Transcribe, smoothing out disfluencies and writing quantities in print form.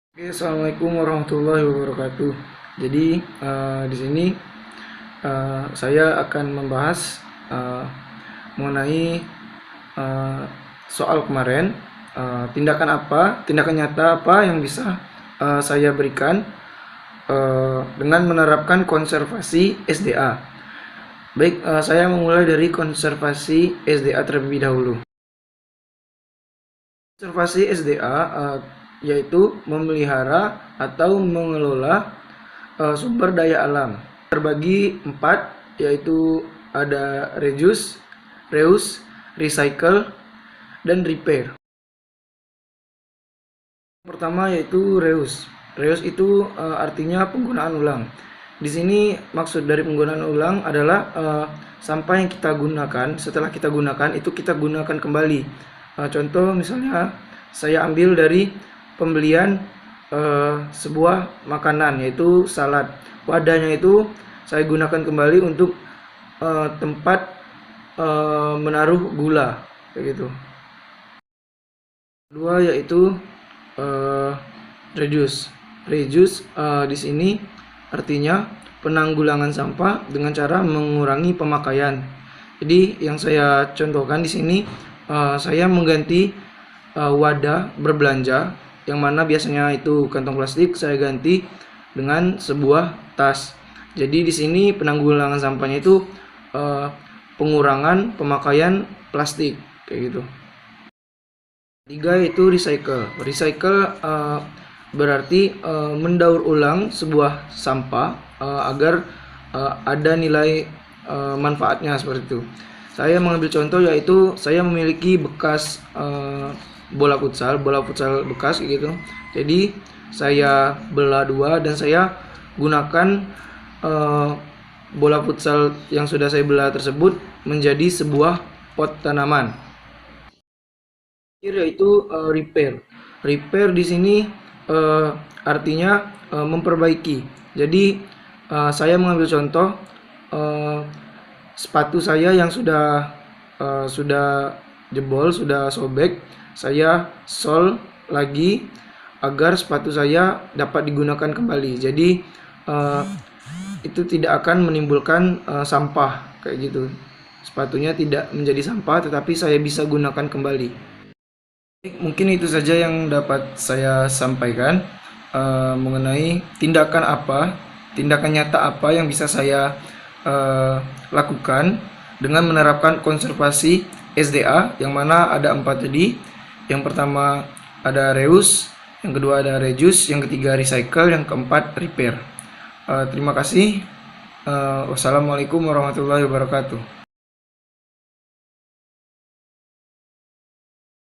Oke, assalamualaikum warahmatullahi wabarakatuh. Jadi di sini saya akan membahas eh, mengenai eh, soal kemarin. Tindakan nyata apa yang bisa saya berikan dengan menerapkan konservasi SDA. Baik, saya memulai dari konservasi SDA terlebih dahulu. Konservasi SDA yaitu memelihara atau mengelola sumber daya alam. Terbagi empat, yaitu ada reduce, reuse, recycle, dan repair. Pertama yaitu reuse. Reuse itu artinya penggunaan ulang. Di sini maksud dari penggunaan ulang adalah sampah yang kita gunakan, setelah kita gunakan itu kita gunakan kembali. Contoh misalnya saya ambil dari pembelian sebuah makanan yaitu salad. Wadahnya itu saya gunakan kembali untuk tempat menaruh gula, kayak gitu. Kedua yaitu reduce. Reduce di sini artinya penanggulangan sampah dengan cara mengurangi pemakaian. Jadi yang saya contohkan di sini saya mengganti wadah berbelanja yang mana biasanya itu kantong plastik, saya ganti dengan sebuah tas. Jadi di sini penanggulangan sampahnya itu pengurangan pemakaian plastik, kayak gitu. Tiga yaitu recycle. Recycle berarti mendaur ulang sebuah sampah agar ada nilai manfaatnya, seperti itu. Saya mengambil contoh yaitu saya memiliki bekas bola futsal bekas gitu. Jadi saya belah dua dan saya gunakan bola futsal yang sudah saya belah tersebut menjadi sebuah pot tanaman. Yaitu repair. Repair di sini artinya memperbaiki. Jadi saya mengambil contoh sepatu saya yang sudah jebol, sudah sobek, saya sol lagi agar sepatu saya dapat digunakan kembali. Jadi itu tidak akan menimbulkan sampah, kayak gitu. Sepatunya tidak menjadi sampah tetapi saya bisa gunakan kembali. Mungkin itu saja yang dapat saya sampaikan mengenai tindakan nyata apa yang bisa saya lakukan dengan menerapkan konservasi SDA, yang mana ada 4 tadi. Yang pertama ada reuse, yang kedua ada reduce, yang ketiga recycle, yang keempat repair. Terima kasih. Wassalamualaikum warahmatullahi wabarakatuh.